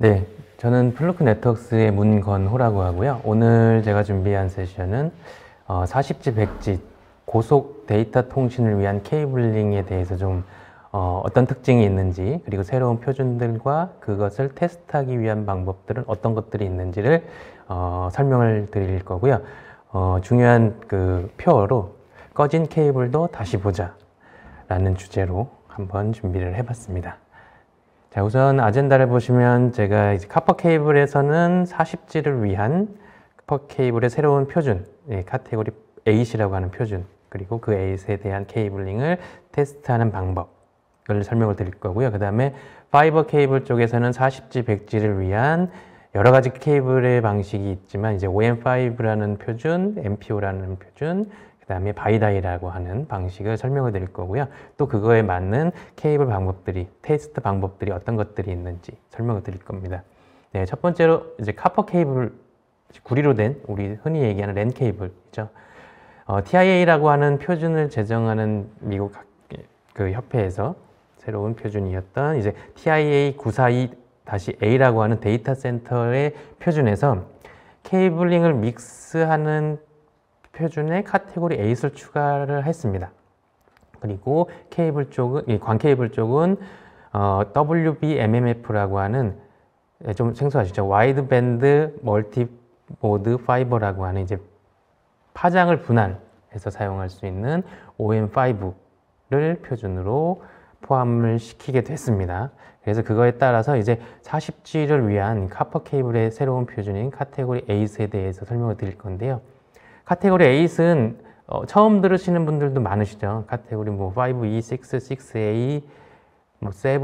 네, 저는 플루크 네트워크스의 문건호라고 하고요. 오늘 제가 준비한 세션은 40G, 100G 고속 데이터 통신을 위한 케이블링에 대해서 좀 어떤 특징이 있는지, 그리고 새로운 표준들과 그것을 테스트하기 위한 방법들은 어떤 것들이 있는지를 설명을 드릴 거고요. 중요한 그 표어로 꺼진 케이블도 다시 보자 라는 주제로 한번 준비를 해봤습니다. 자, 우선 아젠다를 보시면 제가 이제 카퍼 케이블에서는 40G를 위한 카퍼 케이블의 새로운 표준, 카테고리 8이라고 하는 표준, 그리고 그 8에 대한 케이블링을 테스트하는 방법을 설명을 드릴 거고요. 그 다음에 파이버 케이블 쪽에서는 40G, 100G를 위한 여러 가지 케이블의 방식이 있지만 이제 OM5라는 표준, MPO라는 표준, 그 다음에 바이다이라고 하는 방식을 설명을 드릴 거고요. 또 그거에 맞는 케이블 방법들이, 테스트 방법들이 어떤 것들이 있는지 설명을 드릴 겁니다. 네, 첫 번째로 이제 카퍼 케이블, 구리로 된 우리 흔히 얘기하는 랜 케이블이죠. TIA라고 하는 표준을 제정하는 미국 그 협회에서 새로운 표준이었던 이제 TIA 942-A라고 하는 데이터 센터의 표준에서 케이블링을 믹스하는 표준에 카테고리 8을 추가를 했습니다. 그리고 케이블 쪽은, 광 케이블 쪽은 WBMMF라고 하는, 좀 생소하시죠? 와이드 밴드 멀티 모드 파이버라고 하는 이제 파장을 분할해서 사용할 수 있는 OM5를 표준으로 포함을 시키게 됐습니다. 그래서 그거에 따라서 이제 40G를 위한 카퍼 케이블의 새로운 표준인 카테고리 8에 대해서 설명을 드릴 건데요. 카테고리 8은 처음 들으시는 분들도 많으시죠. 카테고리 뭐 5E, 6, 6A, 뭐 7,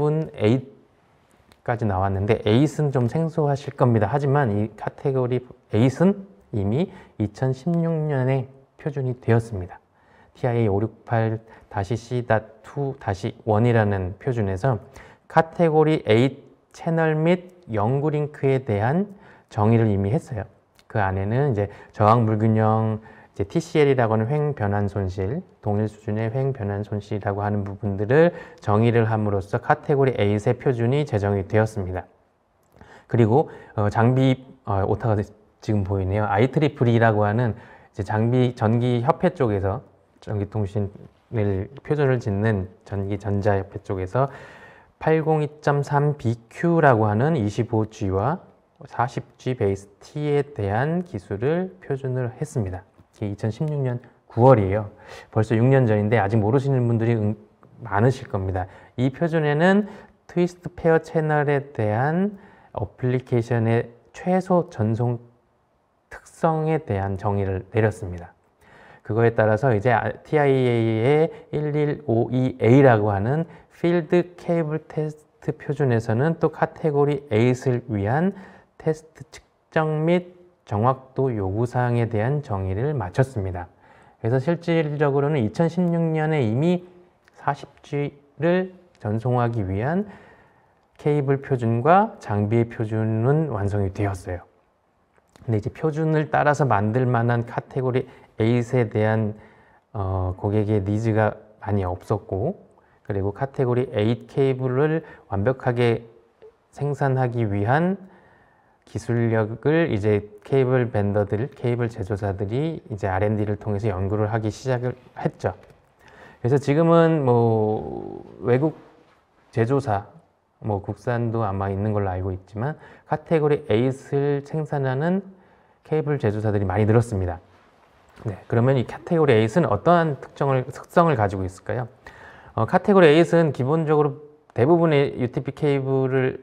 8까지 나왔는데 8은 좀 생소하실 겁니다. 하지만 이 카테고리 8은 이미 2016년에 표준이 되었습니다. TIA 568-C.2-1이라는 표준에서 카테고리 8 채널 및 연구 링크에 대한 정의를 이미 했어요. 그 안에는 이제 저항 불균형, 이제 TCL이라고 하는 횡 변환 손실, 동일 수준의 횡 변환 손실이라고 하는 부분들을 정의를 함으로써 카테고리 8의 표준이 제정이 되었습니다. 그리고 장비 오타가 지금 보이네요. IEEE라고 하는 이제 장비 전기 협회 쪽에서 전기통신을 표준을 짓는 전기전자협회 쪽에서 802.3BQ라고 하는 25G와 40G 베이스 T에 대한 기술을 표준을 했습니다. 이게 2016년 9월이에요. 벌써 6년 전인데 아직 모르시는 분들이 많으실 겁니다. 이 표준에는 트위스트 페어 채널에 대한 어플리케이션의 최소 전송 특성에 대한 정의를 내렸습니다. 그거에 따라서 이제 TIA의 1152A라고 하는 필드 케이블 테스트 표준에서는 또 카테고리 8을 위한 테스트 측정 및 정확도 요구사항에 대한 정의를 마쳤습니다. 그래서 실질적으로는 2016년에 이미 40G를 전송하기 위한 케이블 표준과 장비의 표준은 완성이 되었어요. 근데 이제 표준을 따라서 만들 만한 카테고리 8에 대한 고객의 니즈가 많이 없었고, 그리고 카테고리 8 케이블을 완벽하게 생산하기 위한 기술력을 이제 케이블 벤더들, 케이블 제조사들이 이제 R&D를 통해서 연구를 하기 시작을 했죠. 그래서 지금은 뭐 외국 제조사, 뭐 국산도 아마 있는 걸로 알고 있지만 카테고리 8을 생산하는 케이블 제조사들이 많이 늘었습니다. 네, 그러면 이 카테고리 8은 어떠한 특성을 가지고 있을까요? 카테고리 8은 기본적으로 대부분의 UTP 케이블을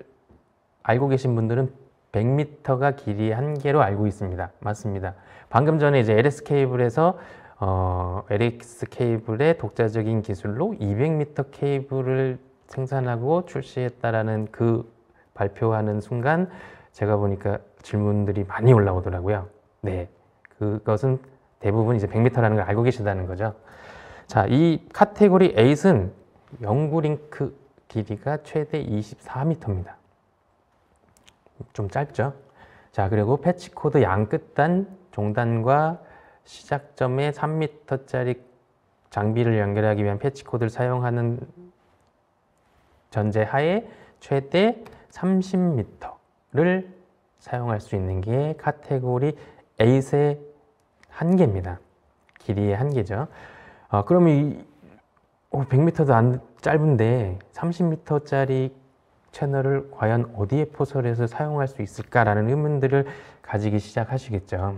알고 계신 분들은 100m가 길이 한계로 알고 있습니다. 맞습니다. 방금 전에 이제 LS 케이블에서 LX 케이블의 독자적인 기술로 200m 케이블을 생산하고 출시했다라는 그 발표하는 순간 제가 보니까 질문들이 많이 올라오더라고요. 네, 그것은 대부분 이제 100m라는 걸 알고 계시다는 거죠. 자, 이 카테고리 8은 연구 링크 길이가 최대 24m입니다. 좀 짧죠? 자, 그리고 패치 코드 양 끝단 종단과 시작점에 3m짜리 장비를 연결하기 위한 패치 코드를 사용하는 전제 하에 최대 30m를 케이블을 사용할 수 있는 게 카테고리 8의 한계입니다. 길이의 한계죠. 그러면 이 100m도 안 짧은데 30m짜리 채널을 과연 어디에 포설해서 사용할 수 있을까라는 의문들을 가지기 시작하시겠죠.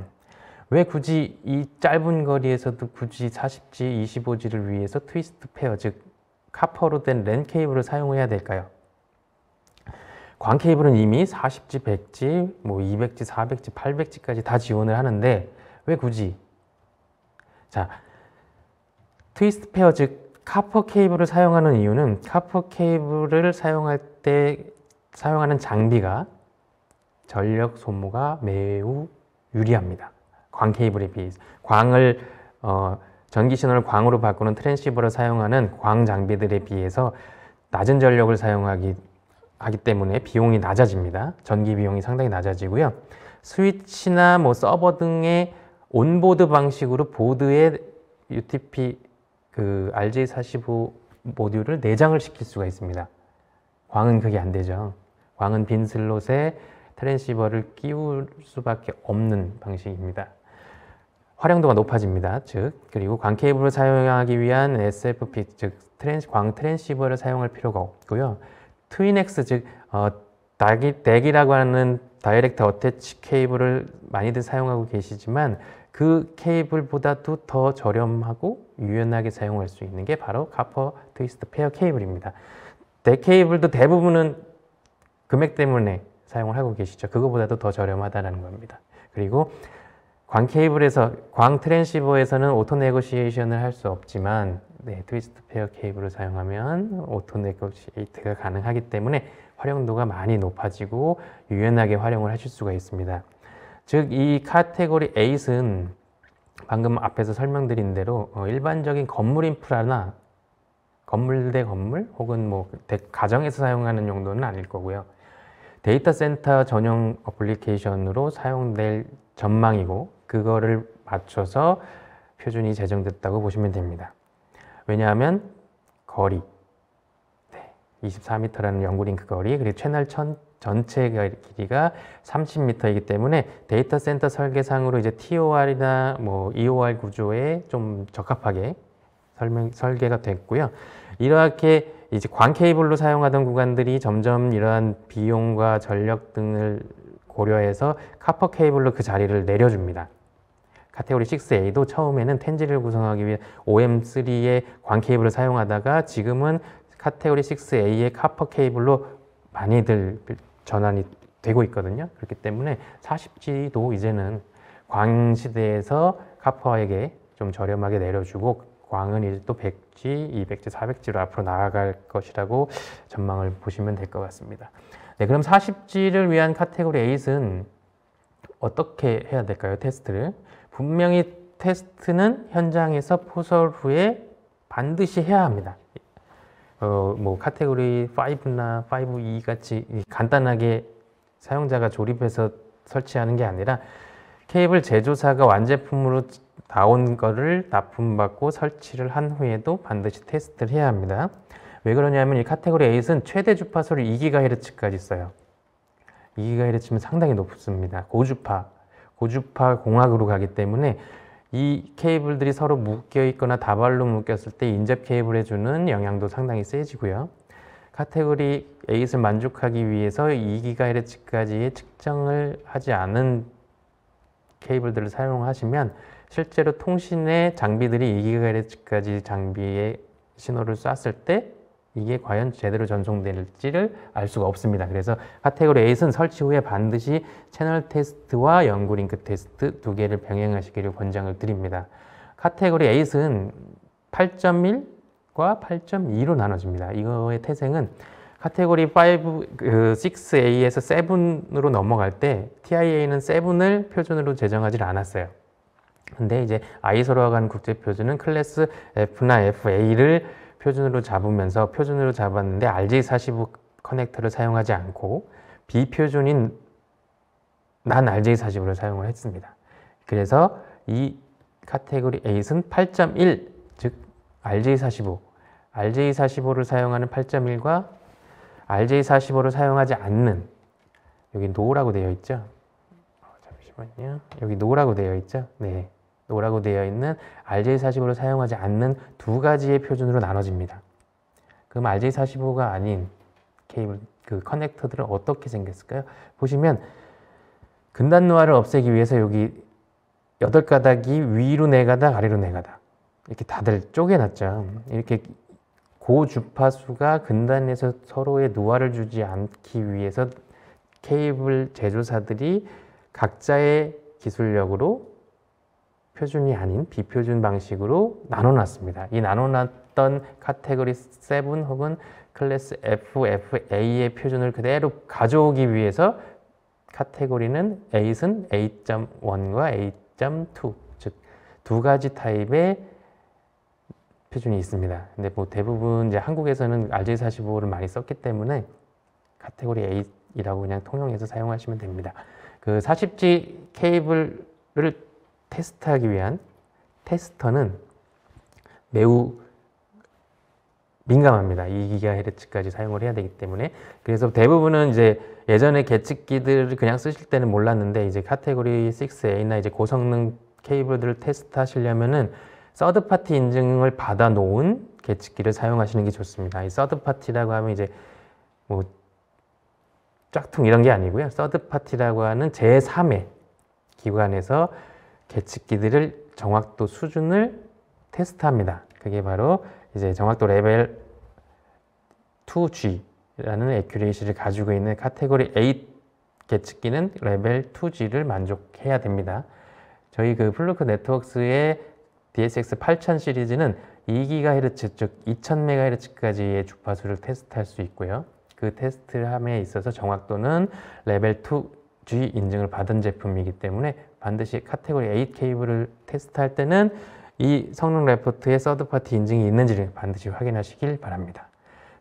왜 굳이 이 짧은 거리에서도 굳이 40G, 25G를 위해서 트위스트 페어, 즉 카퍼로 된 랜 케이블을 사용해야 될까요? 광 케이블은 이미 40G, 100G, 뭐 200G, 400G, 800G까지 다 지원을 하는데 왜 굳이? 자, 트위스트 페어, 즉 카퍼 케이블을 사용하는 이유는 카퍼 케이블을 사용할 때 사용하는 장비가 전력 소모가 매우 유리합니다. 광 케이블에 비해서. 광을 전기 신호를 광으로 바꾸는 트랜시버를 사용하는 광 장비들에 비해서 낮은 전력을 사용하기 때문에 비용이 낮아집니다. 전기 비용이 상당히 낮아지고요. 스위치나 뭐 서버 등의 온보드 방식으로 보드에 UTP RJ45 모듈을 내장을 시킬 수가 있습니다. 광은 그게 안 되죠. 광은 빈 슬롯에 트랜시버를 끼울 수밖에 없는 방식입니다. 활용도가 높아집니다. 그리고 광 케이블을 사용하기 위한 SFP, 즉 광 트랜시버를 사용할 필요가 없고요. 트윈엑스, 즉 덱이라고 하는 다이렉트 어태치 케이블을 많이들 사용하고 계시지만 그 케이블보다도 더 저렴하고 유연하게 사용할 수 있는 게 바로 카퍼 트위스트 페어 케이블입니다. 덱 케이블도 대부분은 금액 때문에 사용을 하고 계시죠. 그거보다도 더 저렴하다는 겁니다. 그리고 광 케이블에서, 광 트랜시버에서는 오토 네고시에이션을 할 수 없지만 트위스트 페어 케이블을 사용하면 오토 네고시에이트가 가능하기 때문에 활용도가 많이 높아지고 유연하게 활용을 하실 수가 있습니다. 즉, 이 카테고리 8은 방금 앞에서 설명드린 대로 일반적인 건물 인프라나 건물 대 건물 혹은 뭐 가정에서 사용하는 용도는 아닐 거고요. 데이터 센터 전용 어플리케이션으로 사용될 전망이고 그거를 맞춰서 표준이 제정됐다고 보시면 됩니다. 왜냐하면 거리, 24m라는 연구링크 거리, 그리고 채널 전체 길이가 30m이기 때문에 데이터 센터 설계상으로 이제 TOR이나 뭐 EOR 구조에 좀 적합하게 설계가 됐고요. 이렇게 이제 광 케이블로 사용하던 구간들이 점점 이러한 비용과 전력 등을 고려해서 카퍼 케이블로 그 자리를 내려줍니다. 카테고리 6A도 처음에는 텐지를 구성하기 위해 OM3의 광 케이블을 사용하다가 지금은 카테고리 6A의 카퍼 케이블로 많이들 전환이 되고 있거든요. 그렇기 때문에 40G도 이제는 광 시대에서 카퍼에게 좀 저렴하게 내려주고 광은 이제 또 100G, 200G, 400G로 앞으로 나아갈 것이라고 전망을 보시면 될 것 같습니다. 네, 그럼 40G를 위한 카테고리 8은 어떻게 해야 될까요? 테스트를. 분명히 테스트는 현장에서 포설 후에 반드시 해야 합니다. 뭐 카테고리 5나 5E 같이 간단하게 사용자가 조립해서 설치하는 게 아니라 케이블 제조사가 완제품으로 나온 거를 납품받고 설치를 한 후에도 반드시 테스트를 해야 합니다. 왜 그러냐면 이 카테고리 8은 최대 주파수를 2GHz까지 써요. 2GHz면 상당히 높습니다. 고주파 공학으로 가기 때문에 이 케이블들이 서로 묶여 있거나 다발로 묶였을 때 인접 케이블에 주는 영향도 상당히 세지고요. 카테고리 8을 만족하기 위해서 2GHz까지의 측정을 하지 않은 케이블들을 사용하시면 실제로 통신의 장비들이 2GHz까지 장비에 신호를 쐈을 때 이게 과연 제대로 전송될지를 알 수가 없습니다. 그래서 카테고리 8은 설치 후에 반드시 채널 테스트와 연구링크 테스트 두 개를 병행하시기를 권장을 드립니다. 카테고리 8은 8.1과 8.2로 나눠집니다. 이거의 태생은 카테고리 5, 6A에서 7으로 넘어갈 때 TIA는 7을 표준으로 제정하지 않았어요. 근데 이제 아이소로 간 국제 표준은 클래스 F나 FA를 표준으로 잡았는데 RJ45 커넥터를 사용하지 않고 비표준인 난 RJ45를 사용을 했습니다. 그래서 이 카테고리 8은 8.1, 즉 RJ45를 사용하는 8.1과 RJ45를 사용하지 않는 여기 노라고 되어 있죠. 잠시만요. 여기 노라고 되어 있죠. 네, 노라고 되어 있는 RJ45를 사용하지 않는 두 가지의 표준으로 나눠집니다. 그럼 RJ45가 아닌 케이블 그 커넥터들은 어떻게 생겼을까요? 보시면 근단 노화를 없애기 위해서 여기 8가닥이 위로 4가닥, 아래로 4가닥 이렇게 다들 쪼개놨죠. 이렇게 고주파수가 근단에서 서로의 노화를 주지 않기 위해서 케이블 제조사들이 각자의 기술력으로 표준이 아닌 비표준 방식으로 나눠놨습니다. 이 나눠놨던 카테고리 7 혹은 클래스 F, FA의 표준을 그대로 가져오기 위해서 카테고리는 8은 8.1과 8.2, 즉 두 가지 타입의 표준이 있습니다. 근데 뭐 대부분 이제 한국에서는 RJ45를 많이 썼기 때문에 카테고리 8이라고 그냥 통용해서 사용하시면 됩니다. 그 40G 케이블을 테스트하기 위한 테스터는 매우 민감합니다. 2GHz까지 사용을 해야 되기 때문에. 그래서 대부분은 이제 예전에 계측기들을 그냥 쓰실 때는 몰랐는데 이제 카테고리 6A나 이제 고성능 케이블들을 테스트 하시려면은 서드 파티 인증을 받아 놓은 계측기를 사용하시는 게 좋습니다. 이 서드 파티라고 하면 이제 뭐 짝퉁 이런 게 아니고요. 서드 파티라고 하는 제3의 기관에서 계측기들을 정확도 수준을 테스트합니다. 그게 바로 이제 정확도 레벨 2G라는 에큐레이시를 가지고 있는 카테고리 8 계측기는 레벨 2G를 만족해야 됩니다. 저희 그 플루크 네트워크스의 DSX 8000 시리즈는 2GHz 즉 2000MHz까지의 주파수를 테스트할 수 있고요. 그 테스트를 함에 있어서 정확도는 레벨 2G 인증을 받은 제품이기 때문에 반드시 카테고리 8 케이블을 테스트할 때는 이 성능 레포트에 서드파티 인증이 있는지를 반드시 확인하시길 바랍니다.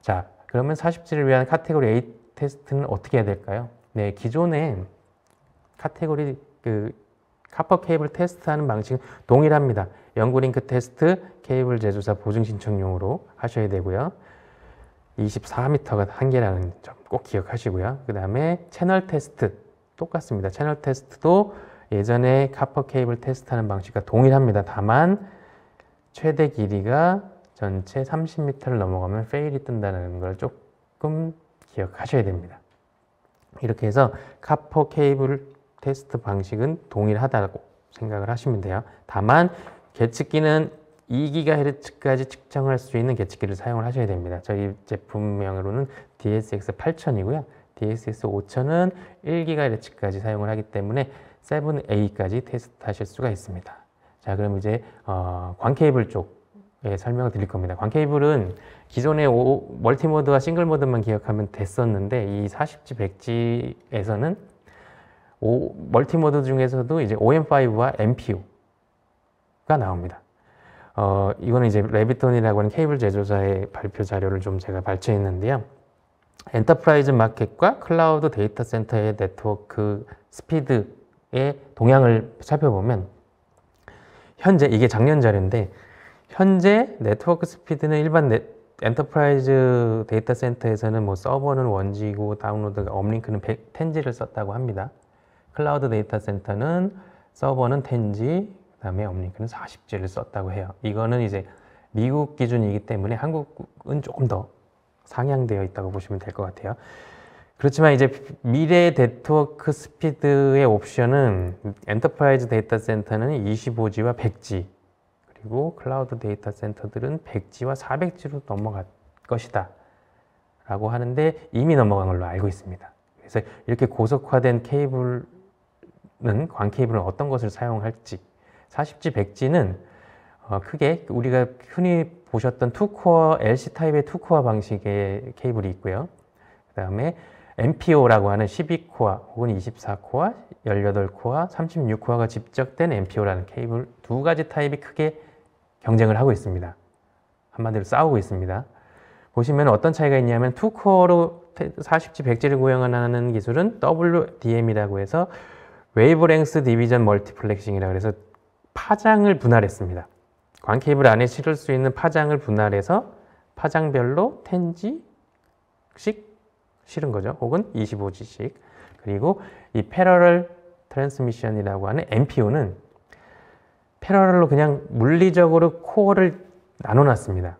자, 그러면 40G를 위한 카테고리 8 테스트는 어떻게 해야 될까요? 네, 기존에 카테고리 카퍼 케이블 테스트하는 방식은 동일합니다. 연구링크 테스트, 케이블 제조사 보증 신청용으로 하셔야 되고요. 24m가 한계라는 점 꼭 기억하시고요. 그 다음에 채널 테스트 똑같습니다. 채널 테스트도 예전에 카퍼 케이블 테스트하는 방식과 동일합니다. 다만 최대 길이가 전체 30m를 넘어가면 페일이 뜬다는 걸 조금 기억하셔야 됩니다. 이렇게 해서 카퍼 케이블 테스트 방식은 동일하다고 생각을 하시면 돼요. 다만 계측기는 2GHz까지 측정할 수 있는 계측기를 사용을 하셔야 됩니다. 저희 제품명으로는 DSX 8000이고요. DSX 5000은 1GHz까지 사용을 하기 때문에 7A까지 테스트하실 수가 있습니다. 자, 그럼 이제 광 케이블 쪽에 설명을 드릴 겁니다. 광 케이블은 기존의 멀티모드와 싱글모드만 기억하면 됐었는데 이 40G, 100G에서는 멀티모드 중에서도 이제 OM5와 MPU가 나옵니다. 이거는 이제 레비톤이라고 하는 케이블 제조사의 발표 자료를 좀 제가 발췌했는데요. 엔터프라이즈 마켓과 클라우드 데이터 센터의 네트워크 스피드의 동향을 살펴보면 현재 이게 작년 자료인데 현재 네트워크 스피드는 일반 엔터프라이즈 데이터 센터에서는 뭐 서버는 1G고 다운로드가 업링크는 10G를 썼다고 합니다. 클라우드 데이터 센터는 서버는 10G, 그다음에 업링크는 40G를 썼다고 해요. 이거는 이제 미국 기준이기 때문에 한국은 조금 더 상향되어 있다고 보시면 될 것 같아요. 그렇지만 이제 미래 네트워크 스피드의 옵션은 엔터프라이즈 데이터 센터는 25G와 100G, 그리고 클라우드 데이터 센터들은 100G와 400G로 넘어갈 것이다 라고 하는데 이미 넘어간 걸로 알고 있습니다. 그래서 이렇게 고속화된 케이블은, 광 케이블은 어떤 것을 사용할지, 40G, 100G는 크게 우리가 흔히 보셨던 2코어, LC 타입의 2코어 방식의 케이블이 있고요. 그 다음에 MPO라고 하는 12코어 혹은 24코어, 18코어, 36코어가 집적된 MPO라는 케이블 두 가지 타입이 크게 경쟁을 하고 있습니다. 한마디로 싸우고 있습니다. 보시면 어떤 차이가 있냐면 2코어로 40G, 100G를 구현하는 기술은 WDM이라고 해서 웨이브랭스 디비전 멀티플렉싱이라고 해서 파장을 분할했습니다. 광 케이블 안에 실을 수 있는 파장을 분할해서 파장별로 10G씩 실은 거죠. 혹은 25G씩. 그리고 이 패러럴 트랜스미션이라고 하는 MPO는 패러럴로 그냥 물리적으로 코어를 나눠놨습니다.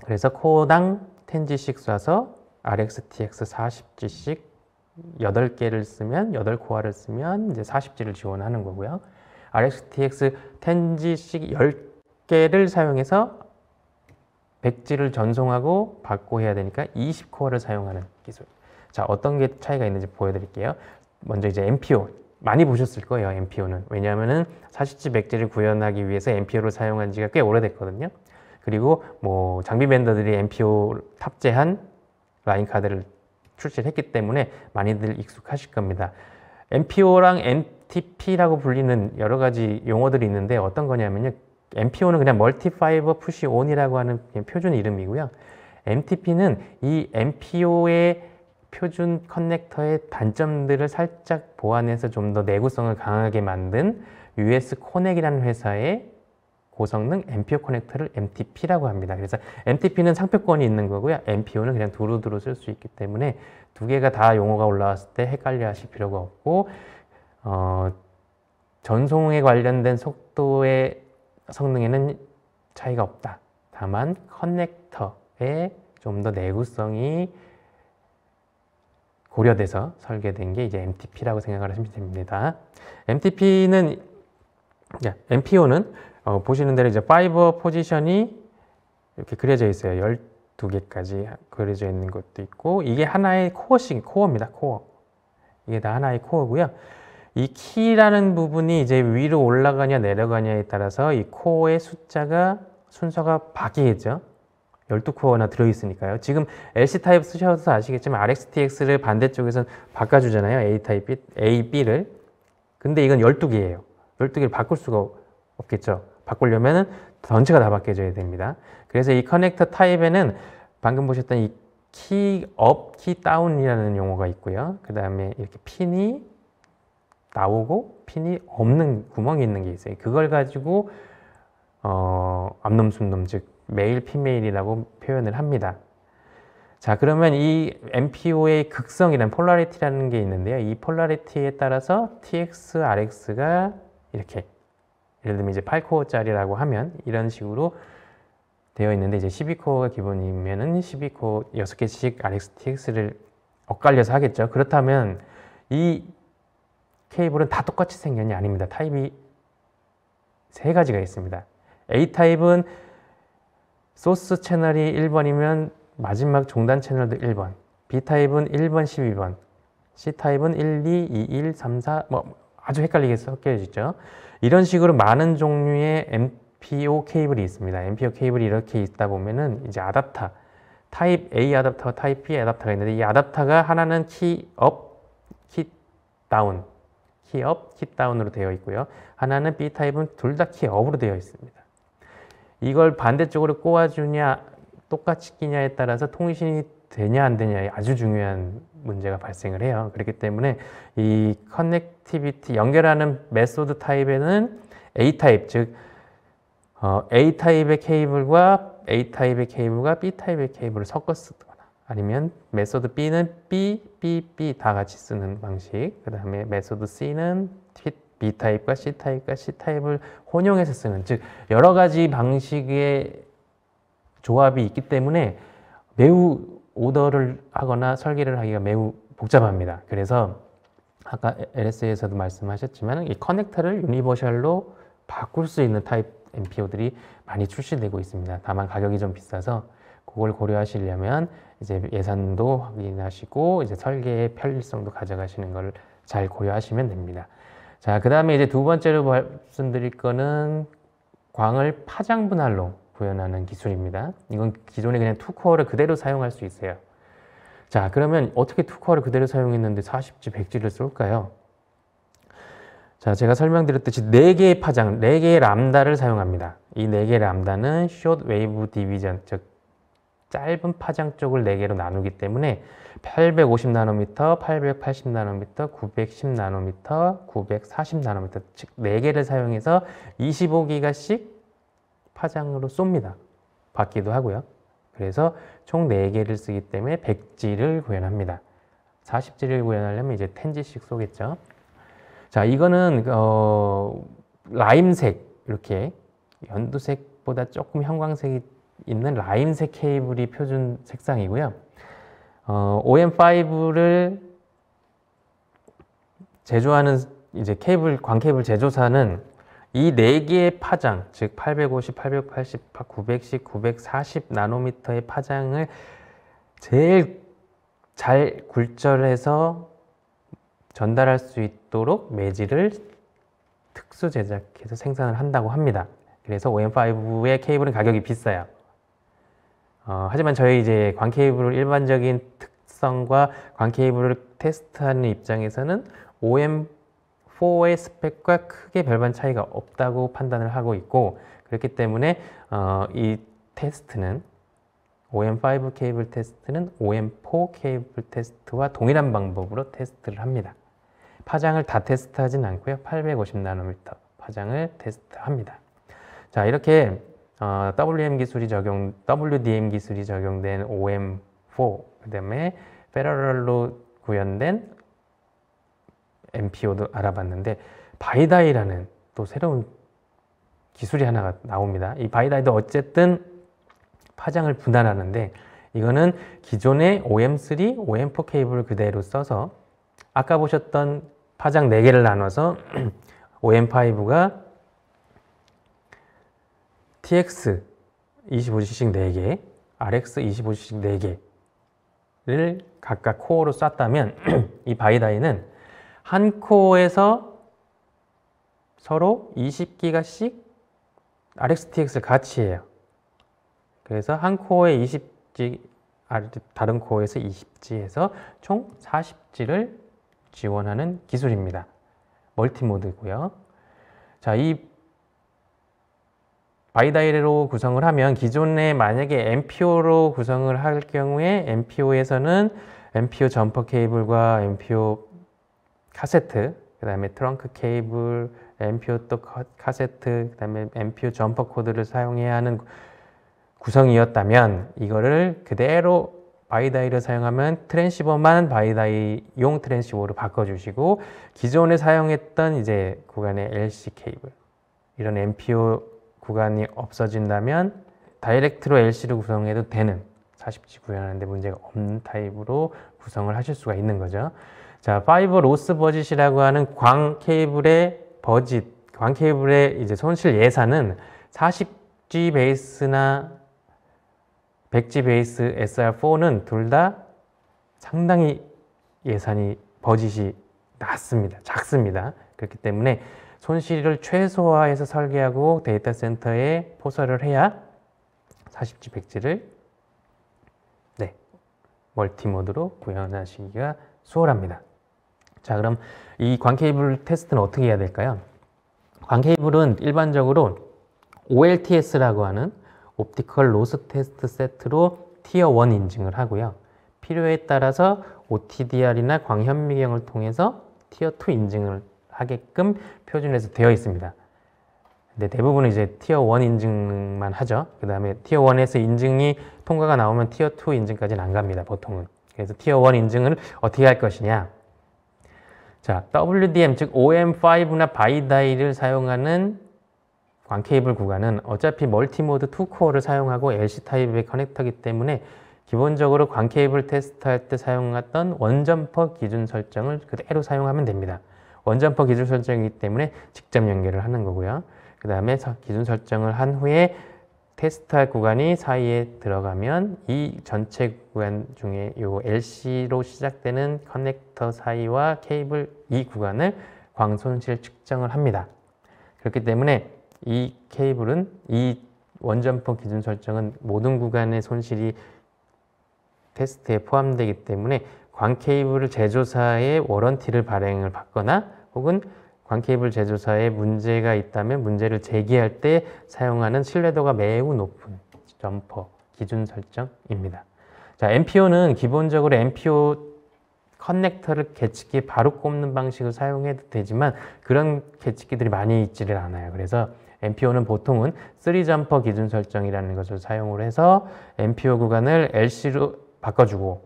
그래서 코어당 10G씩 쏴서 RxTX 40G씩 8개를 쓰면 8코어를 쓰면 이제 40G를 지원하는 거고요. RxTX 10G씩 10개를 사용해서 100G를 전송하고 받고 해야 되니까 20코어를 사용하는 기술. 자, 어떤 게 차이가 있는지 보여드릴게요. 먼저 이제 MPO. 많이 보셨을 거예요, MPO는. 왜냐하면은 40G, 100G를 구현하기 위해서 MPO를 사용한 지가 꽤 오래됐거든요. 그리고 뭐 장비 벤더들이 MPO 탑재한 라인 카드를 출시를 했기 때문에 많이들 익숙하실 겁니다. MPO랑 MTP라고 불리는 여러 가지 용어들이 있는데 어떤 거냐면요. MPO는 그냥 멀티 파이버 푸시 온이라고 하는 표준 이름이고요. MTP는 이 MPO의 표준 커넥터의 단점들을 살짝 보완해서 좀 더 내구성을 강하게 만든 US 코넥이라는 회사의 고성능 MPO 커넥터를 MTP라고 합니다. 그래서 MTP는 상표권이 있는 거고요. MPO는 그냥 두루두루 쓸 수 있기 때문에 두 개가 다 용어가 올라왔을 때 헷갈려 하실 필요가 없고 전송에 관련된 속도의 성능에는 차이가 없다. 다만 커넥터의 좀 더 내구성이 고려돼서 설계된 게 이제 MTP라고 생각을 하시면 됩니다. MPO는 보시는 대로 이제 파이버 포지션이 이렇게 그려져 있어요. 12개까지 그려져 있는 것도 있고, 이게 하나의 코어입니다. 코어. 이게 다 하나의 코어고요. 이 키라는 부분이 이제 위로 올라가냐 내려가냐에 따라서 이 코어의 순서가 바뀌겠죠. 12코어나 들어있으니까요. 지금 LC 타입 쓰셔서 아시겠지만 RxTX를 반대쪽에서 바꿔주잖아요. A, B를. 근데 이건 12개예요. 12개를 바꿀 수가 없겠죠. 바꾸려면 전체가 다 바뀌어져야 됩니다. 그래서 이 커넥터 타입에는 방금 보셨던 이 키업, 키다운이라는 용어가 있고요. 그 다음에 이렇게 핀이 나오고 핀이 없는 구멍이 있는 게 있어요. 그걸 가지고 암놈, 순놈, 즉 메일, 피메일이라고 표현을 합니다. 자, 그러면 이 MPO의 극성이라는 폴라리티라는 게 있는데요. 이 폴라리티에 따라서 TX, RX가 이렇게, 예를 들면 이제 8코어짜리라고 하면 이런 식으로 되어 있는데, 이제 12코어가 기본이면은 12코어 6개씩 RxTX를 엇갈려서 하겠죠. 그렇다면 이 케이블은 다 똑같이 생겼냐? 아닙니다. 타입이 3가지가 있습니다. A타입은 소스 채널이 1번이면 마지막 종단 채널도 1번, B타입은 1번, 12번, C타입은 1, 2, 2, 1, 3, 4, 뭐 아주 헷갈리게 섞여지죠. 이런 식으로 많은 종류의 MPO 케이블이 있습니다. MPO 케이블이 이렇게 있다 보면은 이제 아답터, 타입 A 아답터와 타입 B 아답터가 있는데, 이 아답터가 하나는 키업, 키다운, 키업, 키다운으로 되어 있고요. 하나는 B타입은 둘 다 키업으로 되어 있습니다. 이걸 반대쪽으로 꽂아주냐, 똑같이 끼냐에 따라서 통신이 되냐 안 되냐에 아주 중요한 문제가 발생을 해요. 그렇기 때문에 이 커넥티비티, 연결하는 메소드 타입에는 A타입, 즉 A타입의 케이블과 A타입의 케이블과 B타입의 케이블을 섞어 쓰거나, 아니면 메소드 B는 B 다 같이 쓰는 방식, 그 다음에 메소드 C는 B타입과 C타입과 C타입을 혼용해서 쓰는, 즉 여러 가지 방식의 조합이 있기 때문에 매우 오더를 하거나 설계를 하기가 매우 복잡합니다. 그래서 아까 LSA에서도 말씀하셨지만 이 커넥터를 유니버셜로 바꿀 수 있는 타입 MPO들이 많이 출시되고 있습니다. 다만 가격이 좀 비싸서 그걸 고려하시려면 이제 예산도 확인하시고 이제 설계의 편리성도 가져가시는 걸 잘 고려하시면 됩니다. 자, 그 다음에 이제 두 번째로 말씀드릴 거는 광을 파장 분할로 구현하는 기술입니다. 이건 기존에 그냥 투코어를 그대로 사용할 수 있어요. 자, 그러면 어떻게 투코어를 그대로 사용했는데 40G, 100G를 쏠까요? 자, 제가 설명드렸듯이 4개의 파장, 4개의 람다를 사용합니다. 이 4개의 람다는 Short Wave Division, 즉 짧은 파장 쪽을 4개로 나누기 때문에 850나노미터, 880나노미터, 910나노미터, 940나노미터, 즉 4개를 사용해서 25기가씩 파장으로 쏩니다. 받기도 하고요. 그래서 총 4개를 쓰기 때문에 100G를 구현합니다. 40G를 구현하려면 이제 10G씩 쏘겠죠. 자, 이거는 라임색, 이렇게 연두색보다 조금 형광색이 있는 라임색 케이블이 표준 색상이고요. OM5를 제조하는 이제 광 케이블 제조사는 이 4개의 파장, 즉 850, 880, 910, 940 나노미터의 파장을 제일 잘 굴절해서 전달할 수 있도록 매질을 특수 제작해서 생산을 한다고 합니다. 그래서 OM5의 케이블은 가격이 비싸요. 하지만 저희 이제 광 케이블 일반적인 특성과 광 케이블을 테스트하는 입장에서는 OM4의 스펙과 크게 별반 차이가 없다고 판단을 하고 있고, 그렇기 때문에 이 테스트는 OM5 케이블 테스트는 OM4 케이블 테스트와 동일한 방법으로 테스트를 합니다. 파장을 다 테스트하진 않고요. 850나노미터 파장을 테스트합니다. 자, 이렇게 WDM 기술이 적용된 OM4, 그 다음에 패러럴로 구현된 MPO도 알아봤는데, 바이다이라는 또 새로운 기술이 하나가 나옵니다. 이 바이다이도 어쨌든 파장을 분할하는데, 이거는 기존의 OM3, OM4 케이블을 그대로 써서 아까 보셨던 파장 4개를 나눠서 OM5가 TX 25G씩 4개, RX 25G씩 4개를 각각 코어로 쐈다면 이 바이다이는 한 코어에서 서로 20기가씩 RX-TX를 같이 해요. 그래서 한 코어에 20G, 다른 코어에서 20G에서 총 40G를 지원하는 기술입니다. 멀티모드고요. 자, 이 바이다이로 구성을 하면 기존에 만약에 MPO로 구성을 할 경우에 MPO에서는 MPO 점퍼 케이블과 MPO 카세트, 그 다음에 트렁크 케이블, MPO 또 카세트, 그 다음에 MPO 점퍼 코드를 사용해야 하는 구성이었다면, 이거를 그대로 바이다이를 사용하면 트랜시버만 바이다이용 트랜시버로 바꿔주시고, 기존에 사용했던 이제 구간의 LC 케이블, 이런 MPO 구간이 없어진다면 다이렉트로 LC로 구성해도 되는, 40G 구현하는데 문제가 없는 타입으로 구성을 하실 수가 있는 거죠. 자, 5 로스 버짓이라고 하는 광 케이블의 이제 손실 예산은 40G 베이스나 100G 베이스 SR4는 둘 다 상당히 예산이 버짓이 작습니다. 그렇기 때문에 손실을 최소화해서 설계하고 데이터 센터에 포설을 해야 40G, 100G를 멀티모드로 구현하시기가 수월합니다. 자, 그럼 이 광 케이블 테스트는 어떻게 해야 될까요? 광 케이블은 일반적으로 OLTS라고 하는 옵티컬 로스 테스트 세트로 티어 1 인증을 하고요. 필요에 따라서 OTDR이나 광현미경을 통해서 티어 2 인증을 하게끔 표준에서 되어 있습니다. 근데 대부분은 이제 티어 1 인증만 하죠. 그 다음에 티어 1에서 인증이 통과가 나오면 티어 2 인증까지는 안 갑니다, 보통은. 그래서 티어 1 인증을 어떻게 할 것이냐. 자, WDM, 즉 OM5나 바이다이를 사용하는 광 케이블 구간은 어차피 멀티모드 2코어를 사용하고 LC 타입의 커넥터이기 때문에 기본적으로 광 케이블 테스트할 때 사용했던 원점퍼 기준 설정을 그대로 사용하면 됩니다. 원점퍼 기준 설정이기 때문에 직접 연결을 하는 거고요. 그 다음에 기준 설정을 한 후에 테스트할 구간이 사이에 들어가면 이 전체 구간 중에 요 LC로 시작되는 커넥터 사이와 케이블 이 구간을 광 손실 측정을 합니다. 그렇기 때문에 이 케이블은, 이 원점퍼 기준 설정은 모든 구간의 손실이 테스트에 포함되기 때문에 광 케이블 제조사의 워런티를 발행을 받거나 혹은 광 케이블 제조사에 문제가 있다면 문제를 제기할 때 사용하는 신뢰도가 매우 높은 점퍼 기준 설정입니다. 자, MPO는 기본적으로 MPO 커넥터를 계측기에 바로 꼽는 방식을 사용해도 되지만 그런 계측기들이 많이 있지를 않아요. 그래서 MPO는 보통은 3점퍼 기준 설정이라는 것을 사용을 해서 MPO 구간을 LC로 바꿔주고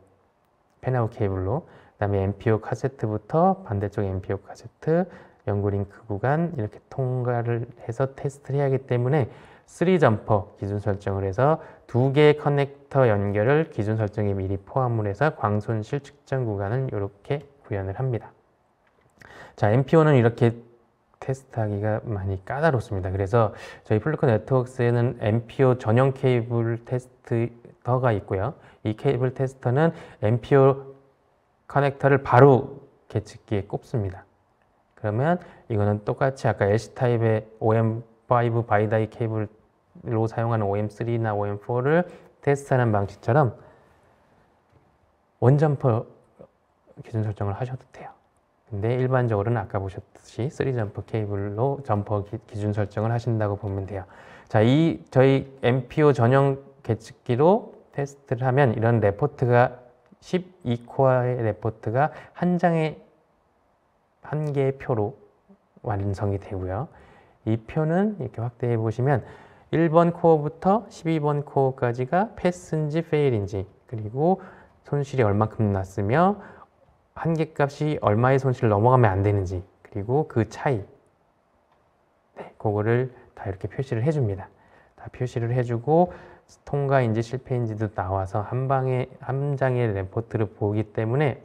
팬아웃 케이블로, 그다음에 MPO 카세트부터 반대쪽 MPO 카세트 연구 링크 구간 이렇게 통과를 해서 테스트를 해야 하기 때문에 3점퍼 기준 설정을 해서 2개의 커넥터 연결을 기준 설정에 미리 포함을 해서 광손실 측정 구간을 이렇게 구현을 합니다. 자, MPO는 이렇게 테스트하기가 많이 까다롭습니다. 그래서 저희 플루크 네트워크스에는 MPO 전용 케이블 테스터가 있고요. 이 케이블 테스터는 MPO 커넥터를 바로 계측기에 꼽습니다. 그러면 이거는 똑같이 아까 LC타입의 OM5 바이다이 케이블로 사용하는 OM3나 OM4를 테스트하는 방식처럼 원점퍼 기준 설정을 하셔도 돼요. 근데 일반적으로는 아까 보셨듯이 3점퍼 케이블로 점퍼 기준 설정을 하신다고 보면 돼요. 자, 저희 MPO 전용 계측기로 테스트를 하면 이런 레포트가 12코어의 레포트가 한 개의 표로 완성이 되고요. 이 표는 이렇게 확대해 보시면 1번 코어부터 12번 코어까지가 패스인지 페일인지, 그리고 손실이 얼마큼 났으며 한계값이 얼마의 손실을 넘어가면 안 되는지, 그리고 그 차이, 그거를 다 이렇게 표시를 해줍니다. 다 표시를 해주고 통과인지 실패인지도 나와서 한 장의 레포트를 보기 때문에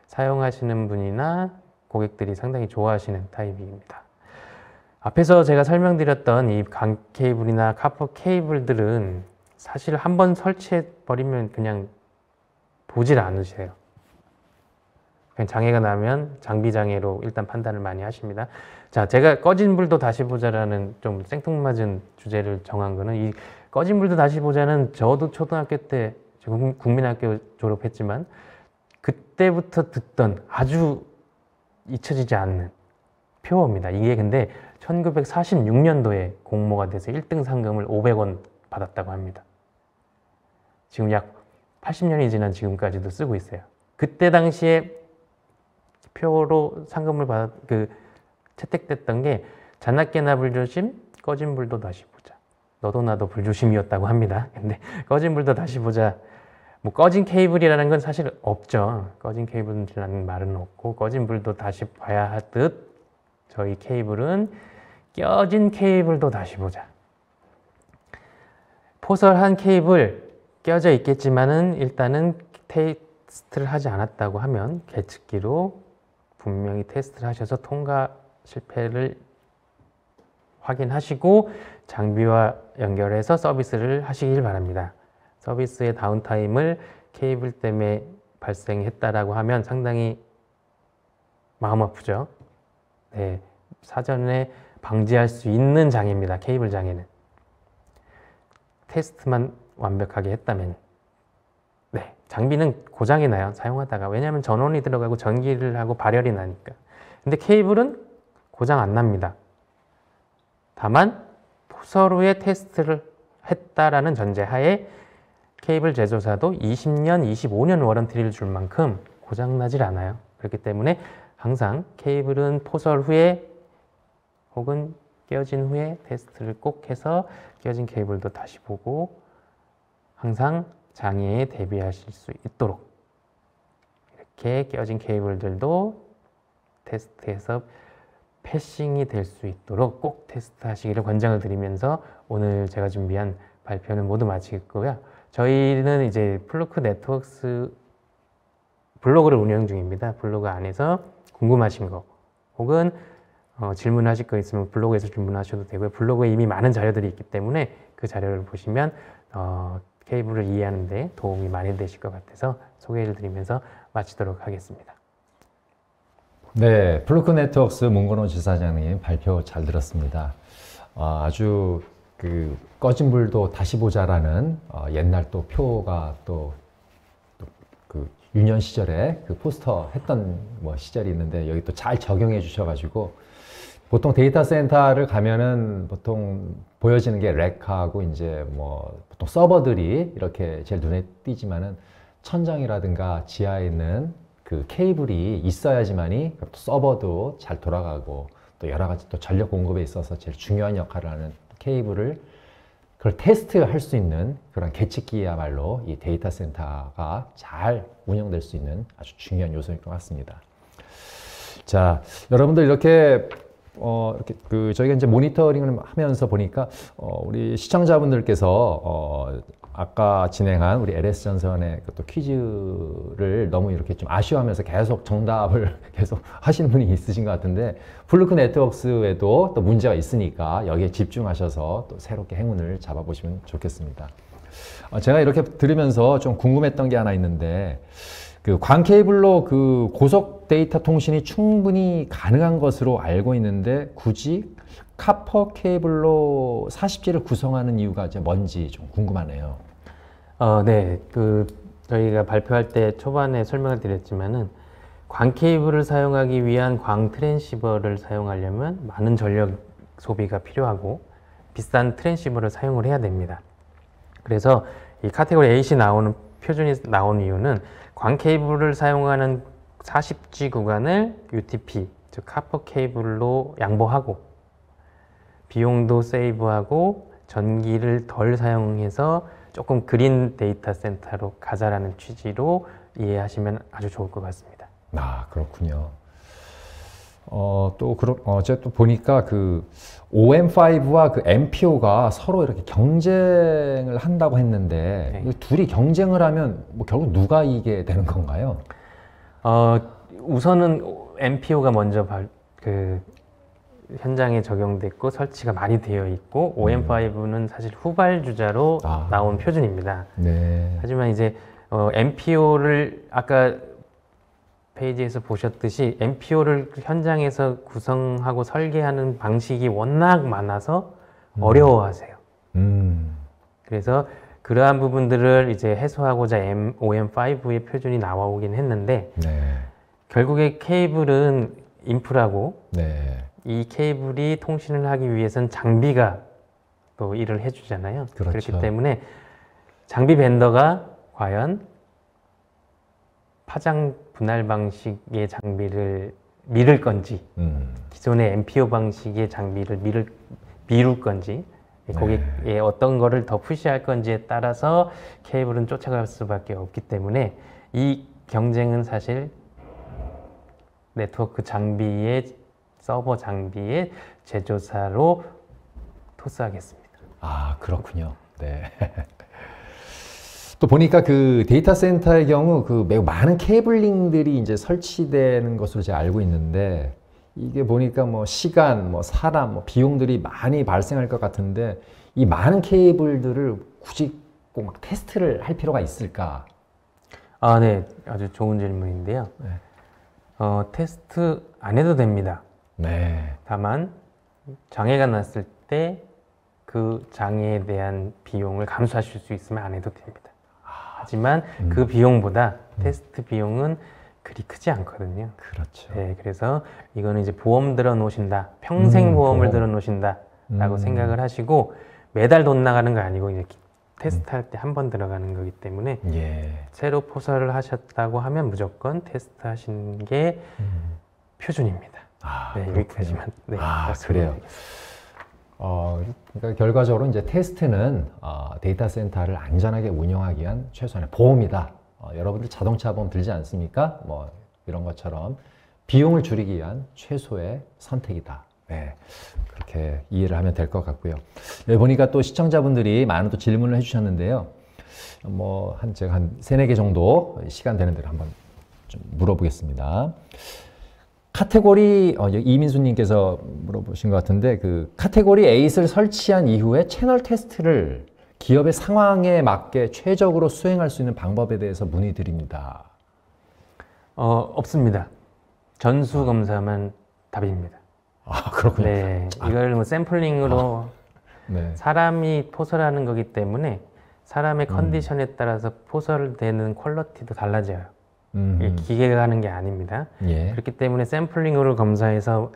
사용하시는 분이나 고객들이 상당히 좋아하시는 타입입니다. 앞에서 제가 설명드렸던 이 강 케이블이나 카퍼 케이블들은 사실 한번 설치해 버리면 그냥 보질 않으세요. 그냥 장애가 나면 장비 장애로 일단 판단을 많이 하십니다. 자, 제가 꺼진 불도 다시 보자라는 좀 생뚱맞은 주제를 정한 거는, 이 꺼진 불도 다시 보자는 저도 초등학교 때 국민학교 졸업했지만 그때부터 듣던 아주 잊혀지지 않는 표어입니다. 이게 근데 1946년도에 공모가 돼서 1등 상금을 500원 받았다고 합니다. 지금 약 80년이 지난 지금까지도 쓰고 있어요. 그때 당시에 표로 상금을 채택됐던 게 잣낱개나 불조심, 꺼진 불도 다시 보자. 너도 나도 불조심이었다고 합니다. 근데 꺼진 불도 다시 보자. 뭐 꺼진 케이블이라는 건 사실 없죠. 꺼진 케이블이라는 말은 없고, 꺼진 불도 다시 봐야 하듯 저희 케이블은 껴진 케이블도 다시 보자. 포설한 케이블 껴져 있겠지만은 일단은 테스트를 하지 않았다고 하면 계측기로 분명히 테스트를 하셔서 통과 실패를 확인하시고 장비와 연결해서 서비스를 하시길 바랍니다. 서비스의 다운타임을 케이블 때문에 발생했다라고 하면 상당히 마음 아프죠. 네, 사전에 방지할 수 있는 장애입니다. 케이블 장애는. 테스트만 완벽하게 했다면. 네, 장비는 고장이 나요. 사용하다가. 왜냐하면 전원이 들어가고 전기를 하고 발열이 나니까. 근데 케이블은 고장 안 납니다. 다만 포설 후에 테스트를 했다라는 전제하에 케이블 제조사도 20년, 25년 워런티를 줄 만큼 고장나질 않아요. 그렇기 때문에 항상 케이블은 포설 후에 혹은 끼워진 후에 테스트를 꼭 해서 끼워진 케이블도 다시 보고 항상 장애에 대비하실 수 있도록 이렇게 끼워진 케이블들도 테스트해서 패싱이 될 수 있도록 꼭 테스트 하시기를 권장을 드리면서 오늘 제가 준비한 발표는 모두 마치겠고요. 저희는 이제 플루크 네트워크스 블로그를 운영 중입니다. 블로그 안에서 궁금하신 거 혹은 질문하실 거 있으면 블로그에서 질문하셔도 되고요. 블로그에 이미 많은 자료들이 있기 때문에 그 자료를 보시면 케이블을 이해하는 데 도움이 많이 되실 것 같아서 소개를 드리면서 마치도록 하겠습니다. 네, 플루크 네트워크스 문건호 지사장님 발표 잘 들었습니다. 아주 꺼진 불도 다시 보자라는 옛날 또 표가 또 유년 시절에 포스터 했던 시절이 있는데 여기 또 잘 적용해 주셔가지고 보통 데이터 센터를 가면은 보통 보여지는 게 렉하고 이제 보통 서버들이 이렇게 제일 눈에 띄지만은 천장이라든가 지하에 있는 그 케이블이 있어야지만이 또 서버도 잘 돌아가고 또 여러 가지 또 전력 공급에 있어서 제일 중요한 역할을 하는 케이블을 그걸 테스트할 수 있는 그런 계측기야말로 이 데이터 센터가 잘 운영될 수 있는 아주 중요한 요소일 것 같습니다. 자, 여러분들 이렇게 저희가 이제 모니터링을 하면서 보니까 우리 시청자분들께서 아까 진행한 우리 LS 전선의 또 퀴즈를 너무 이렇게 좀 아쉬워하면서 계속 정답을 계속 하시는 분이 있으신 것 같은데, 플루크 네트워크스에도 또 문제가 있으니까 여기에 집중하셔서 또 새롭게 행운을 잡아보시면 좋겠습니다. 제가 이렇게 들으면서 좀 궁금했던 게 하나 있는데, 그 광 케이블로 그 고속 데이터 통신이 충분히 가능한 것으로 알고 있는데 굳이 카퍼 케이블로 40G를 구성하는 이유가 이제 뭔지 좀 궁금하네요. 네, 저희가 발표할 때 초반에 설명을 드렸지만은 광 케이블을 사용하기 위한 광 트랜시버를 사용하려면 많은 전력 소비가 필요하고 비싼 트랜시버를 사용을 해야 됩니다. 그래서 이 카테고리 8이 표준이 나온 이유는 광 케이블을 사용하는 40G 구간을 UTP, 즉 카퍼 케이블로 양보하고 비용도 세이브하고 전기를 덜 사용해서 조금 그린 데이터 센터로 가자라는 취지로 이해하시면 아주 좋을 것 같습니다. 아, 그렇군요. 제가 또 보니까 그 OM5와 그 MPO가 서로 이렇게 경쟁을 한다고 했는데, 네. 둘이 경쟁을 하면 뭐 결국 누가 이기게 되는 건가요? 우선은 MPO가 먼저 현장에 적용됐고 설치가 많이 되어 있고, OM5는 사실 후발주자로 나온 표준입니다. 네. 하지만 이제 MPO를 아까 페이지에서 보셨듯이 MPO를 현장에서 구성하고 설계하는 방식이 워낙 많아서 어려워하세요. 그래서 그러한 부분들을 이제 해소하고자 OM5의 표준이 나오긴 했는데, 네. 결국에 케이블은 인프라고, 네. 이 케이블이 통신을 하기 위해서는 장비가 또 일을 해주잖아요. 그렇죠. 그렇기 때문에 장비 벤더가 과연 파장 분할 방식의 장비를 미룰 건지, 기존의 MPO 방식의 장비를 미룰 건지, 거기에 어떤 거를 더 푸시할 건지에 따라서 케이블은 쫓아갈 수밖에 없기 때문에 이 경쟁은 사실 네트워크 장비의 서버 장비의 제조사로 토스하겠습니다. 아, 그렇군요. 네. 또 보니까 그 데이터 센터의 경우 그 매우 많은 케이블링들이 이제 설치되는 것으로 제가 알고 있는데, 이게 보니까 뭐 시간, 뭐 사람, 뭐 비용들이 많이 발생할 것 같은데, 이 많은 케이블들을 굳이 꼭 막 테스트를 할 필요가 있을까? 네. 아주 좋은 질문인데요. 네. 테스트 안 해도 됩니다. 네. 다만 장애가 났을 때 그 장애에 대한 비용을 감수하실 수 있으면 안 해도 됩니다. 하지만 그 비용보다 테스트 비용은 그리 크지 않거든요. 그렇죠. 네, 그래서 이거는 이제 보험 들어 놓으신다, 평생 보험을 들어 놓으신다 라고 생각을 하시고, 매달 돈 나가는 거 아니고 이제 테스트할 때 한 번 들어가는 거기 때문에, 새로 포설을 하셨다고 하면 무조건 테스트 하시는 게 표준입니다. 네, 여기까지만. 네, 그래요. 그러니까 결과적으로 이제 테스트는 데이터 센터를 안전하게 운영하기 위한 최소한의 보험이다. 여러분들 자동차 보험 들지 않습니까? 뭐 이런 것처럼 비용을 줄이기 위한 최소의 선택이다. 네, 그렇게 이해를 하면 될 것 같고요. 여기 보니까 또 시청자분들이 많은 또 질문을 해주셨는데요. 뭐 제가 한 3-4개 정도 시간 되는 대로 한번 좀 물어보겠습니다. 카테고리, 이민수님께서 물어보신 것 같은데, 그 카테고리 8을 설치한 이후에 채널 테스트를 기업의 상황에 맞게 최적으로 수행할 수 있는 방법에 대해서 문의드립니다. 없습니다. 전수 검사만 답입니다. 그렇군요. 네, 이걸 뭐 샘플링으로 네. 사람이 포설하는 거기 때문에 사람의 컨디션에 따라서 포설되는 퀄리티도 달라져요. 기계가 하는 게 아닙니다. 그렇기 때문에 샘플링으로 검사해서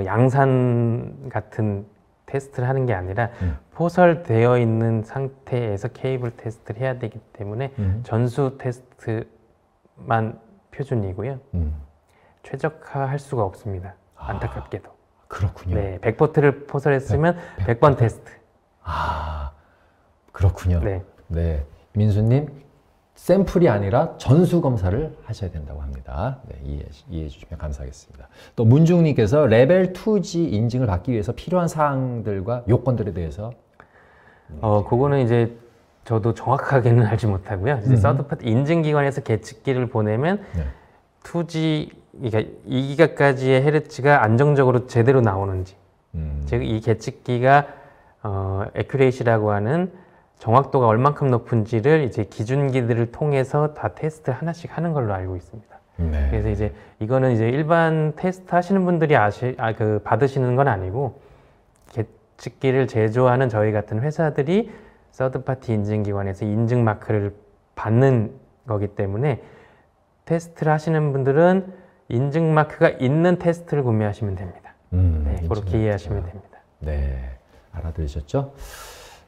양산 같은 테스트를 하는 게 아니라 포설되어 있는 상태에서 케이블 테스트를 해야 되기 때문에 전수 테스트만 표준이고요. 최적화할 수가 없습니다. 안타깝게도. 그렇군요. 네, 100포트를 포설했으면 100번 테스트. 그렇군요. 네. 네. 민수님, 샘플이 아니라 전수 검사를 하셔야 된다고 합니다. 네, 이해해 주시면 감사하겠습니다. 또 문중님께서 레벨 2G 인증을 받기 위해서 필요한 사항들과 요건들에 대해서 그거는 이제 저도 정확하게는 알지 못하고요. 이제 서드파티 인증기관에서 계측기를 보내면 네. 2G, 그러니까 2기가까지의 헤르츠가 안정적으로 제대로 나오는지, 즉 이 계측기가 에큐레이시라고 하는 정확도가 얼만큼 높은지를 이제 기준기들을 통해서 다 테스트 하나씩 하는 걸로 알고 있습니다. 네. 그래서 이제 이거는 이제 일반 테스트 하시는 분들이 받으시는 건 아니고 계측기를 제조하는 저희 같은 회사들이 서드파티 인증기관에서 인증 마크를 받는 거기 때문에 테스트를 하시는 분들은 인증 마크가 있는 테스트를 구매하시면 됩니다. 네, 그렇게 이해하시면 됩니다. 네, 알아들으셨죠?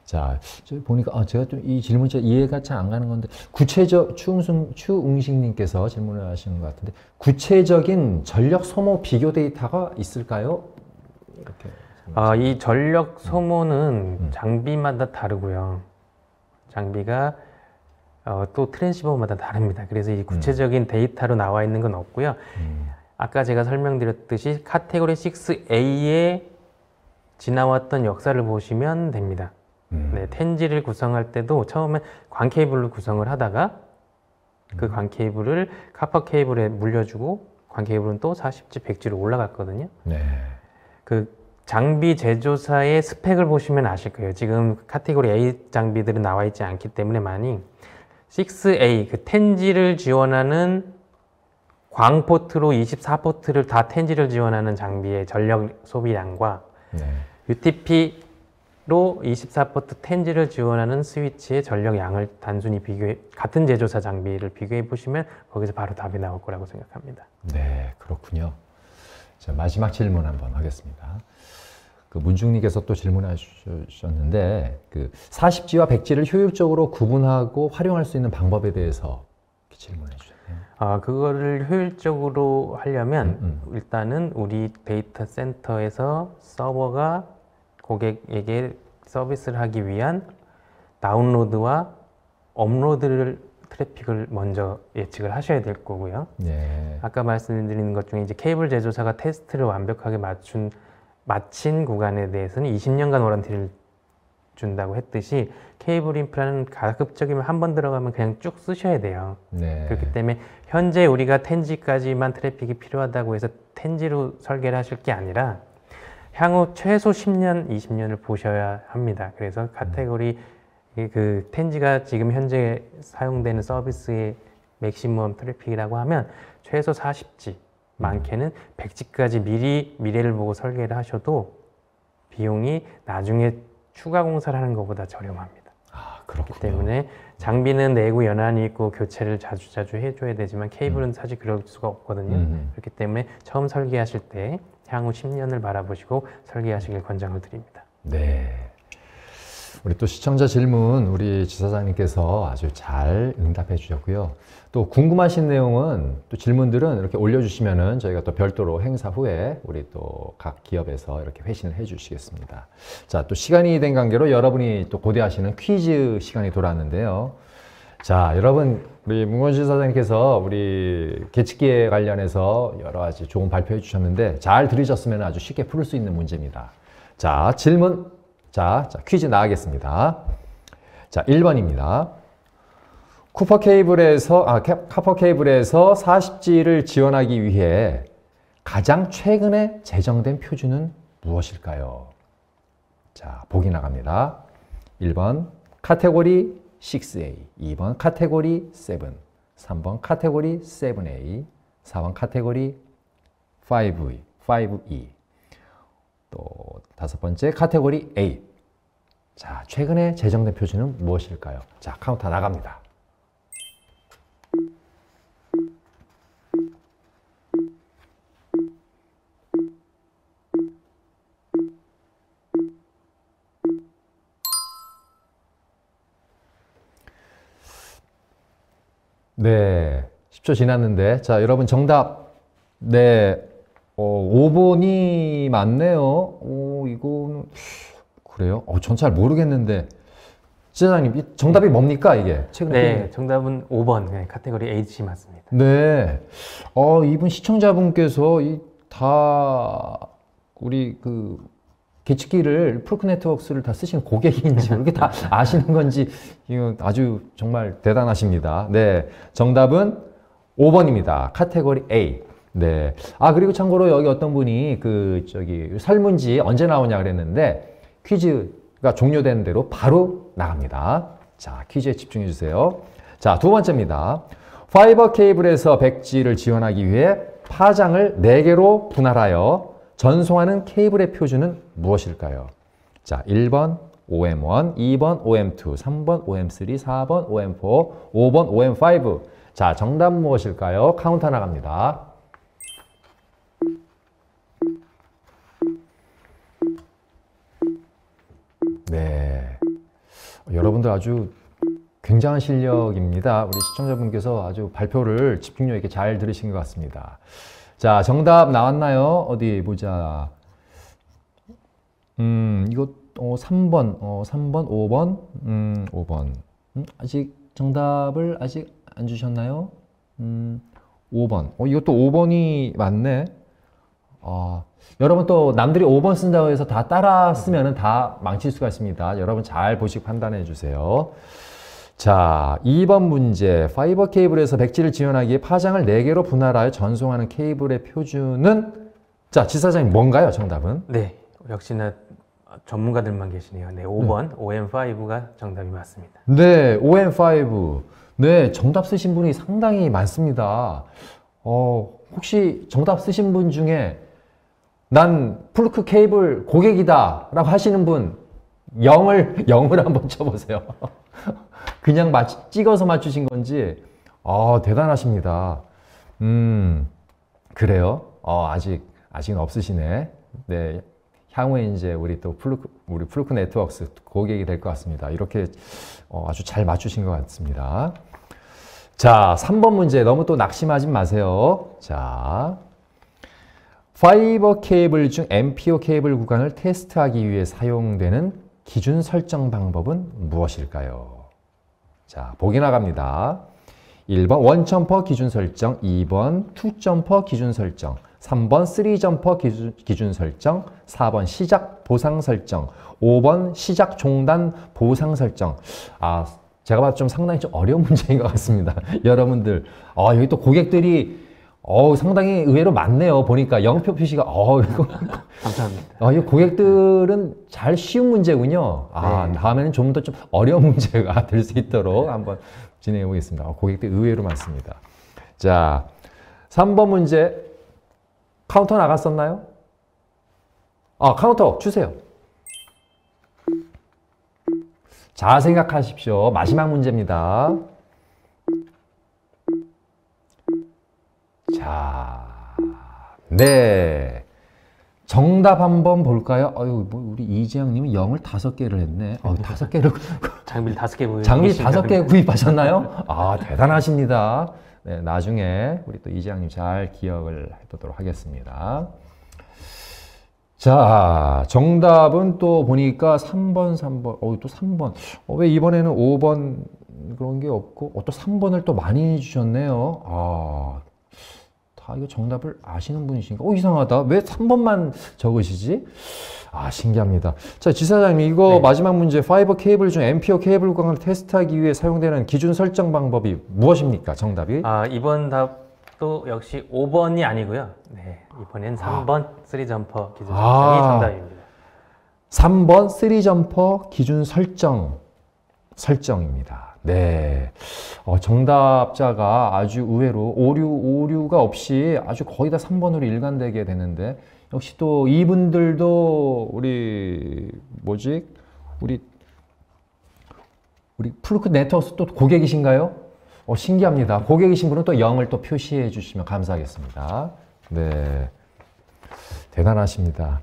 자, 저 보니까 제가 좀 이 질문이 이해가 잘 안 가는 건데 구체적 추응식님께서 질문을 하시는 것 같은데 구체적인 전력 소모 비교 데이터가 있을까요? 이렇게. 이 전력 소모는 장비마다 다르고요. 장비가 또 트랜시버마다 다릅니다. 그래서 이 구체적인 데이터로 나와 있는 건 없고요. 아까 제가 설명드렸듯이 카테고리 6A에 지나왔던 역사를 보시면 됩니다. 네, 텐지를 구성할 때도 처음에 광 케이블로 구성을 하다가 그 광 케이블을 카퍼 케이블에 물려주고 광 케이블은 또 40G, 100G로 올라갔거든요. 네. 그 장비 제조사의 스펙을 보시면 아실 거예요. 지금 카테고리 A 장비들은 나와 있지 않기 때문에 많이 6A, 그 텐지를 지원하는 광 포트로 24포트를 다 텐지를 지원하는 장비의 전력 소비량과 네. UTP로 24포트 텐지를 지원하는 스위치의 전력 양을 단순히 같은 제조사 장비를 비교해 보시면 거기서 바로 답이 나올 거라고 생각합니다. 네, 그렇군요. 자, 마지막 질문 한번 하겠습니다. 그 문중님께서 또 질문해 주셨는데 그 40G와 100G를 효율적으로 구분하고 활용할 수 있는 방법에 대해서 질문해 주셨네요. 그거를 효율적으로 하려면 일단은 우리 데이터 센터에서 서버가 고객에게 서비스를 하기 위한 다운로드와 업로드 트래픽을 먼저 예측을 하셔야 될 거고요. 네. 아까 말씀드린 것 중에 이제 케이블 제조사가 테스트를 완벽하게 마친 구간에 대해서는 20년간 워런티를 준다고 했듯이 케이블 인프라는 가급적이면 한 번 들어가면 그냥 쭉 쓰셔야 돼요. 네. 그렇기 때문에 현재 우리가 텐지까지만 트래픽이 필요하다고 해서 텐지로 설계를 하실 게 아니라 향후 최소 10년, 20년을 보셔야 합니다. 그래서 카테고리 그 텐지가 지금 현재 사용되는 서비스의 맥시멈 트래픽이라고 하면 최소 40G, 많게는 100G까지 미리 미래를 보고 설계를 하셔도 비용이 나중에 추가 공사를 하는 것보다 저렴합니다. 그렇기 때문에 장비는 내구 연한이 있고 교체를 자주 해줘야 되지만 케이블은 사실 그럴 수가 없거든요. 그렇기 때문에 처음 설계하실 때 향후 10년을 바라보시고 설계하시길 권장을 드립니다. 네. 우리 또 시청자 질문 우리 지사장님께서 아주 잘 응답해 주셨고요. 또 궁금하신 내용은 또 질문들은 이렇게 올려주시면은 저희가 또 별도로 행사 후에 우리 또 각 기업에서 이렇게 회신을 해 주시겠습니다. 자, 또 시간이 된 관계로 여러분이 또 고대하시는 퀴즈 시간이 돌아왔는데요. 자, 여러분 우리 문건실 사장님께서 우리 계측기에 관련해서 여러 가지 좋은 발표해 주셨는데 잘 들으셨으면 아주 쉽게 풀 수 있는 문제입니다. 자, 질문. 자, 퀴즈 나가겠습니다. 자, 1번입니다. 카퍼 케이블에서 40G를 지원하기 위해 가장 최근에 제정된 표준은 무엇일까요? 자, 보기 나갑니다. 1번 카테고리 6A, 2번 카테고리 7, 3번 카테고리 7A, 4번 카테고리 5E, 또 5번째 카테고리 A. 자, 최근에 제정된 표준은 무엇일까요? 자, 카운터 나갑니다. 네, 10초 지났는데, 자, 여러분 정답, 네, 5번이 맞네요. 이거는, 그래요? 전 잘 모르겠는데, 지사장님, 이 정답이 뭡니까, 이게? 최근에 네, 정답은 5번 네, 카테고리 H 맞습니다. 네. 이분 시청자분께서 다 우리 그 계측기를 프로크 네트워크스를 다 쓰시는 고객인지 이렇게 다 아시는 건지 이거 아주 정말 대단하십니다. 네. 정답은 5번입니다. 카테고리 A. 네. 그리고 참고로 여기 어떤 분이 설문지 언제 나오냐 그랬는데 퀴즈가 종료되는 대로 바로 나갑니다. 자, 퀴즈에 집중해 주세요. 자, 두 번째입니다. 파이버 케이블에서 백지를 지원하기 위해 파장을 4개로 분할하여 전송하는 케이블의 표준은 무엇일까요? 자, 1번 OM1, 2번 OM2, 3번 OM3, 4번 OM4, 5번 OM5. 자, 정답 무엇일까요? 카운터 나갑니다. 네. 여러분들 아주 굉장한 실력입니다. 우리 시청자분께서 아주 발표를 집중력 있게 잘 들으신 것 같습니다. 자, 정답 나왔나요? 어디 보자. 이거 3번, 3번, 5번, 5번. 아직 정답을 아직 안 주셨나요? 5번. 이것도 5번이 맞네. 여러분 또 남들이 5번 쓴다고 해서 다 따라 쓰면 다 망칠 수가 있습니다. 여러분 잘 보시고 판단해 주세요. 자, 2번 문제. 파이버 케이블에서 백지를 지원하기에 파장을 4개로 분할하여 전송하는 케이블의 표준은? 자, 지사장님 뭔가요? 정답은? 네, 역시나 전문가들만 계시네요. 네, 5번 OM5가 정답이 맞습니다. 네, OM5. 네, 정답 쓰신 분이 상당히 많습니다. 혹시 정답 쓰신 분 중에 난 플루크 케이블 고객이다 라고 하시는 분 0을 한번 쳐보세요. 그냥 찍어서 맞추신 건지 대단하십니다. 그래요? 아직은 없으시네. 네, 향후에 이제 우리 플루크 네트워크스 고객이 될 것 같습니다. 이렇게 아주 잘 맞추신 것 같습니다. 자, 3번 문제 너무 또 낙심하지 마세요. 자, 파이버 케이블 중 MPO 케이블 구간을 테스트하기 위해 사용되는 기준 설정 방법은 무엇일까요? 자, 보기 나갑니다. 1번 원점퍼 기준 설정, 2번 투점퍼 기준 설정, 3번 3점퍼 기준 설정, 4번 시작 보상 설정, 5번 시작 종단 보상 설정. 제가 봐도 좀 상당히 좀 어려운 문제인 것 같습니다. 여러분들, 여기 또 고객들이 상당히 의외로 많네요. 보니까 영표 표시가 이거 감사합니다. 이 고객들은 잘 쉬운 문제군요. 네. 다음에는 좀 더 좀 어려운 문제가 될 수 있도록 한번 진행해 보겠습니다. 고객들 의외로 많습니다. 자, 3번 문제 카운터 나갔었나요? 카운터 주세요. 잘 생각하십시오. 마지막 문제입니다. 자, 네. 정답 한번 볼까요? 우리 이지영님은 0을 5개를 했네. 5개를. 장비를 5개 장비 5개 구입하셨나요? 대단하십니다. 네, 나중에 우리 또 이지영님 잘 기억을 해두도록 하겠습니다. 자, 정답은 또 보니까 3번. 또 3번. 왜 이번에는 5번 그런 게 없고, 또 3번을 또 많이 주셨네요. 다 이거 정답을 아시는 분이신가? 이상하다. 왜 3번만 적으시지? 신기합니다. 자, 지사장님, 이거 네. 마지막 문제. 파이버 케이블 중 MPO 케이블 구간을 테스트하기 위해 사용되는 기준 설정 방법이 무엇입니까? 정답이? 이번 답도 역시 5번이 아니고요. 네, 이번엔 3번 3점퍼 기준 설정이 정답입니다. 3번 3점퍼 기준 설정입니다. 네. 정답자가 아주 의외로 오류가 없이 아주 거의 다 3번으로 일관되게 되는데, 역시 또 이분들도 우리 플루크 네트워크스 또 고객이신가요? 신기합니다. 고객이신 분은 또 0을 또 표시해 주시면 감사하겠습니다. 네. 대단하십니다.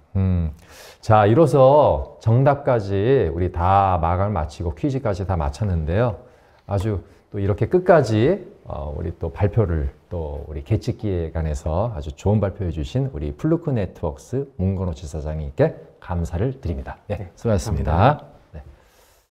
자, 이로써 정답까지 우리 다 마감을 마치고 퀴즈까지 다 마쳤는데요. 아주 또 이렇게 끝까지 우리 또 발표를 또 우리 계측기에 관해서 아주 좋은 발표해 주신 우리 플루크 네트워크스 문건호 지사장님께 감사를 드립니다. 네, 수고하셨습니다. 감사합니다.